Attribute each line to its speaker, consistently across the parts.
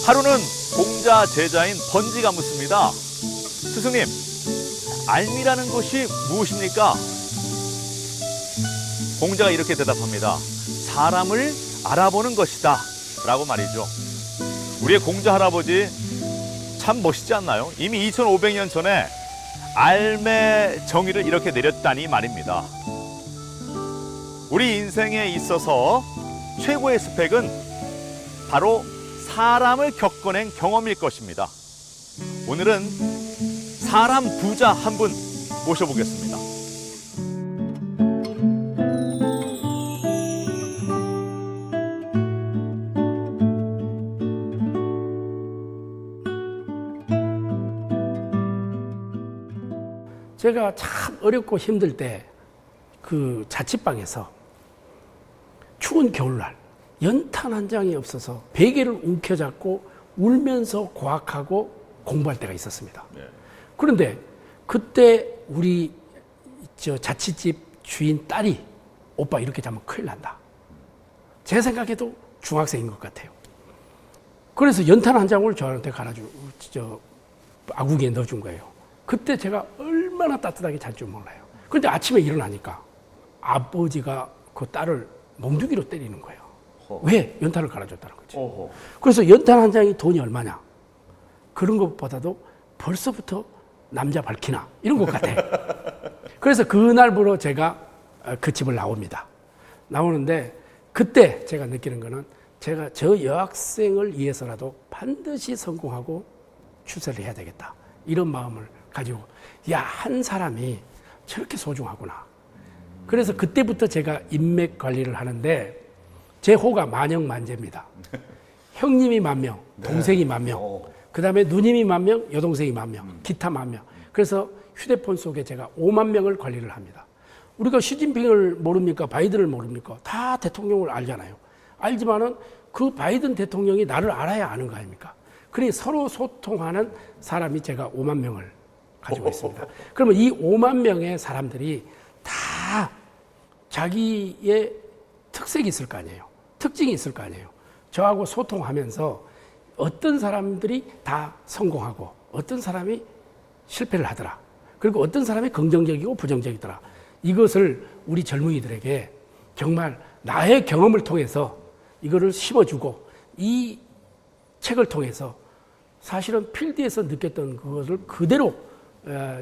Speaker 1: 하루는 공자 제자인 번지가 묻습니다. 스승님, 알미라는 것이 무엇입니까? 공자가 이렇게 대답합니다. 사람을 알아보는 것이다 라고 말이죠. 우리의 공자 할아버지 참 멋있지 않나요? 이미 2500년 전에 알매 정의를 이렇게 내렸다니 말입니다. 우리 인생에 있어서 최고의 스펙은 바로 사람을 겪어낸 경험일 것입니다. 오늘은 사람 부자 한 분 모셔보겠습니다.
Speaker 2: 제가 참 어렵고 힘들 때 그 자취방에서 추운 겨울날 연탄 한 장이 없어서 베개를 움켜잡고 울면서 고학하고 공부할 때가 있었습니다. 그런데 그때 우리 자취집 주인 딸이 오빠 이렇게 자면 큰일 난다. 제 생각에도 중학생인 것 같아요. 그래서 연탄 한 장을 저한테 갈아주고 아구기에 넣어준 거예요. 그때 제가 얼마나 따뜻하게 잔 줄 몰라요. 그런데 아침에 일어나니까 아버지가 그 딸을 몽둥이로 때리는 거예요. 왜? 연탄을 갈아줬다는 거죠. 그래서 연탄 한 장이 돈이 얼마냐? 그런 것보다도 벌써부터 남자 밝히나? 이런 것 같아요. 그래서 그날부로 제가 그 집을 나옵니다. 나오는데 그때 제가 느끼는 거는 제가 저 여학생을 위해서라도 반드시 성공하고 출세를 해야 되겠다. 이런 마음을 가지고 야, 한 사람이 저렇게 소중하구나. 그래서 그때부터 제가 인맥 관리를 하는데 제 호가 만영만재입니다. 형님이 10,000명, 동생이 10,000명, 그 다음에 누님이 10,000명, 여동생이 10,000명, 기타 10,000명. 그래서 휴대폰 속에 제가 50,000명을 관리를 합니다. 우리가 시진핑을 모릅니까? 바이든을 모릅니까? 다 대통령을 알잖아요. 알지만은 그 바이든 대통령이 나를 알아야 아는 거 아닙니까? 그러니 서로 소통하는 사람이 제가 50,000명을 가지고 있습니다. 그러면 이 50,000명의 사람들이 다 자기의 특색이 있을 거 아니에요. 특징이 있을 거 아니에요. 저하고 소통하면서 어떤 사람들이 다 성공하고 어떤 사람이 실패를 하더라. 그리고 어떤 사람이 긍정적이고 부정적이더라. 이것을 우리 젊은이들에게 정말 나의 경험을 통해서 이거를 심어주고 이 책을 통해서 사실은 필드에서 느꼈던 그것을 그대로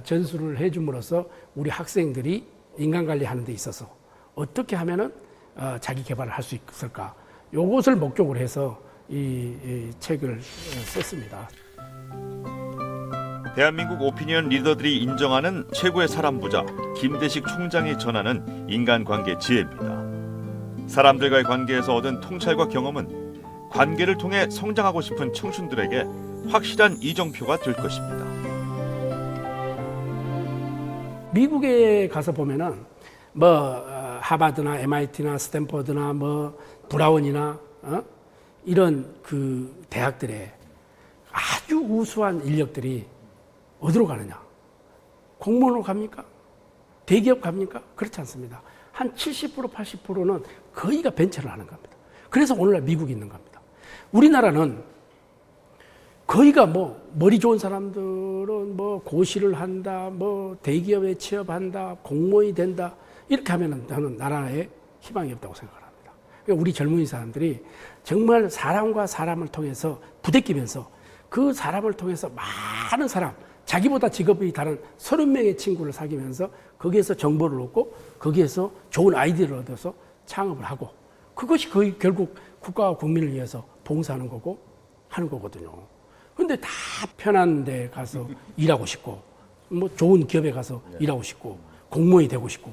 Speaker 2: 전수를 해줌으로써 우리 학생들이 인간관리하는 데 있어서 어떻게 하면은 자기 개발을 할 수 있을까? 요것을 목적으로 해서 이 책을 썼습니다.
Speaker 1: 대한민국 오피니언 리더들이 인정하는 최고의 사람 부자 김대식 총장이 전하는 인간관계 지혜입니다. 사람들과의 관계에서 얻은 통찰과 경험은 관계를 통해 성장하고 싶은 청춘들에게 확실한 이정표가 될 것입니다.
Speaker 2: 미국에 가서 보면은 하버드나 MIT나 스탠퍼드나 브라운이나 이런 그 대학들의 아주 우수한 인력들이 어디로 가느냐? 공무원으로 갑니까? 대기업 갑니까? 그렇지 않습니다. 한 70%, 80%는 거의가 벤처를 하는 겁니다. 그래서 오늘날 미국이 있는 겁니다. 우리나라는 거의가 머리 좋은 사람들은 고시를 한다, 대기업에 취업한다, 공무원이 된다, 이렇게 하면은 저는 나라에 희망이 없다고 생각합니다. 그러니까 우리 젊은이 사람들이 정말 사람과 사람을 통해서 부대끼면서 그 사람을 통해서 많은 사람, 자기보다 직업이 다른 30명의 친구를 사귀면서 거기에서 정보를 얻고 거기에서 좋은 아이디어를 얻어서 창업을 하고 그것이 거의 결국 국가와 국민을 위해서 봉사하는 거고 하는 거거든요. 근데 다 편한 데 가서 일하고 싶고 좋은 기업에 가서 일하고 싶고 공무원이 되고 싶고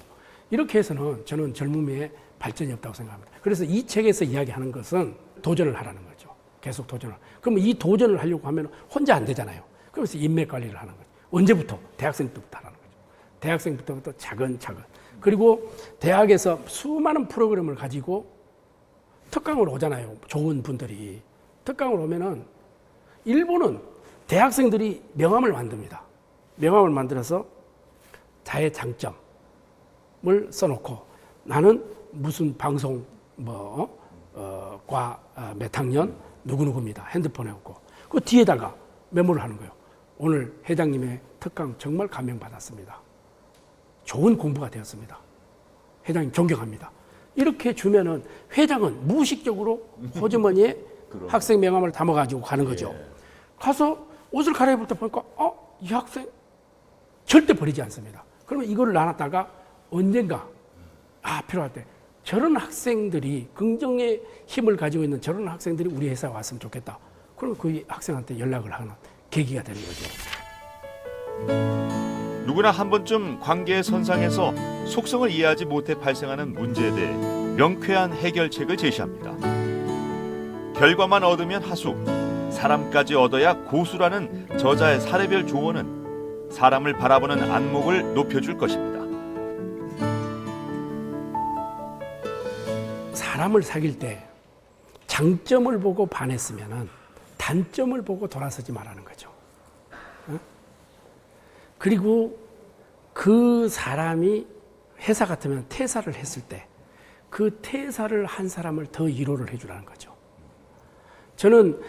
Speaker 2: 이렇게 해서는 저는 젊음의 발전이 없다고 생각합니다. 그래서 이 책에서 이야기하는 것은 도전을 하라는 거죠. 계속 도전을. 그러면 이 도전을 하려고 하면 혼자 안 되잖아요. 그래서 인맥 관리를 하는 거죠. 언제부터? 대학생 때부터 하라는 거죠. 대학생 때부터 차근차근. 그리고 대학에서 수많은 프로그램을 가지고 특강을 오잖아요. 좋은 분들이. 특강을 오면은 일본은 대학생들이 명함을 만듭니다. 명함을 만들어서 자의 장점을 써놓고 나는 무슨 방송 과 몇 학년 누구누구입니다. 핸드폰에 없고. 그 뒤에다가 메모를 하는 거예요. 오늘 회장님의 특강 정말 감명받았습니다. 좋은 공부가 되었습니다. 회장님 존경합니다. 이렇게 주면은 회장은 무의식적으로 호주머니에 학생 명함을 담아가지고 가는 거죠. 가서 옷을 갈아입을 때 보니까 이 학생 절대 버리지 않습니다. 그러면 이거를 나눴다가 언젠가 필요할 때 저런 학생들이 긍정의 힘을 가지고 있는 저런 학생들이 우리 회사에 왔으면 좋겠다. 그럼 그 학생한테 연락을 하는 계기가 되는 거죠.
Speaker 1: 누구나 한 번쯤 관계의 선상에서 속성을 이해하지 못해 발생하는 문제에 대해 명쾌한 해결책을 제시합니다. 결과만 얻으면 하수, 사람까지 얻어야 고수라는 저자의 사례별 조언은 사람을 바라보는 안목을 높여줄 것입니다.
Speaker 2: 사람을 사귈 때 장점을 보고 반했으면 단점을 보고 돌아서지 말라는 거죠. 그리고 그 사람이 회사 같으면 퇴사를 했을 때 그 퇴사를 한 사람을 더 위로를 해주라는 거죠. 저는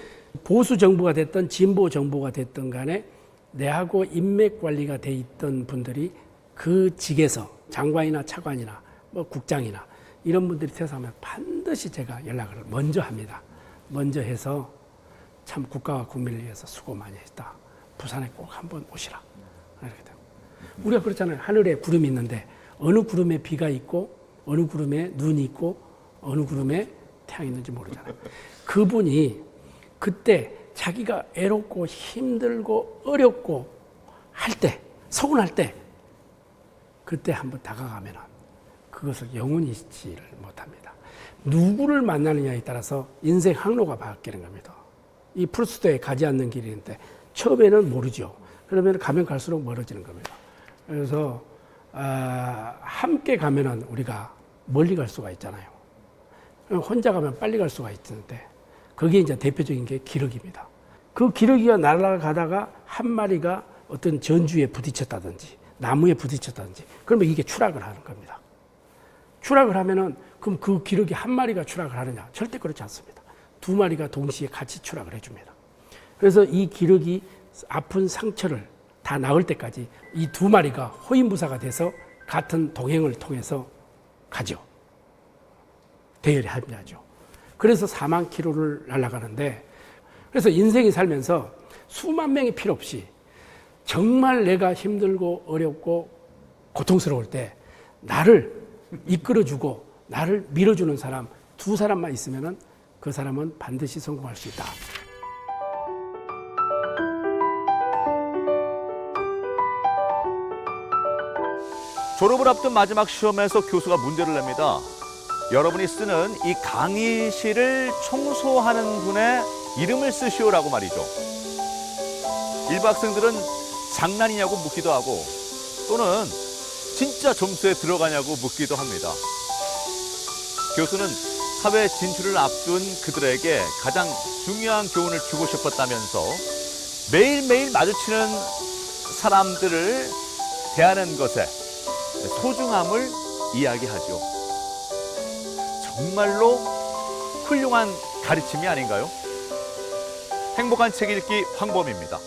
Speaker 2: 보수 정부가 됐든 진보 정부가 됐든 간에 내하고 인맥 관리가 돼 있던 분들이 그 직에서 장관이나 차관이나 뭐 국장이나 이런 분들이 퇴사하면 반드시 제가 연락을 먼저 합니다. 먼저 해서 참 국가와 국민을 위해서 수고 많이 했다. 부산에 꼭 한번 오시라. 이렇게 됩니다. 우리가 그렇잖아요. 하늘에 구름이 있는데 어느 구름에 비가 있고 어느 구름에 눈이 있고 어느 구름에 태양이 있는지 모르잖아요. 그분이 그때 자기가 애롭고 힘들고 어렵고 할 때, 서운할 때 그때 한번 다가가면 그것을 영원히 잊지를 못합니다. 누구를 만나느냐에 따라서 인생 항로가 바뀌는 겁니다. 이 프루스트에 가지 않는 길인데 처음에는 모르죠. 그러면 가면 갈수록 멀어지는 겁니다. 그래서 함께 가면은 우리가 멀리 갈 수가 있잖아요. 혼자 가면 빨리 갈 수가 있는데 그게 이제 대표적인 게 기러기입니다. 그 기러기가 날아가다가 한 마리가 어떤 전주에 부딪혔다든지 나무에 부딪혔다든지 그러면 이게 추락을 하는 겁니다. 추락을 하면은 그럼 그 기러기 한 마리가 추락을 하느냐? 절대 그렇지 않습니다. 두 마리가 동시에 같이 추락을 해줍니다. 그래서 이 기러기 아픈 상처를 다 나을 때까지 이 두 마리가 호위무사가 돼서 같은 동행을 통해서 가죠. 대열에 합류하죠. 그래서 4만 킬로를 날아가는데 그래서 인생이 살면서 수만 명이 필요 없이 정말 내가 힘들고 어렵고 고통스러울 때 나를 이끌어주고 나를 밀어주는 사람 두 사람만 있으면 그 사람은 반드시 성공할 수 있다.
Speaker 1: 졸업을 앞둔 마지막 시험에서 교수가 문제를 냅니다. 여러분이 쓰는 이 강의실을 청소하는 분의 이름을 쓰시오라고 말이죠. 일부 학생들은 장난이냐고 묻기도 하고 또는 진짜 점수에 들어가냐고 묻기도 합니다. 교수는 사회 진출을 앞둔 그들에게 가장 중요한 교훈을 주고 싶었다면서 매일매일 마주치는 사람들을 대하는 것에 소중함을 이야기하죠. 정말로 훌륭한 가르침이 아닌가요? 행복한 책 읽기 황범입니다.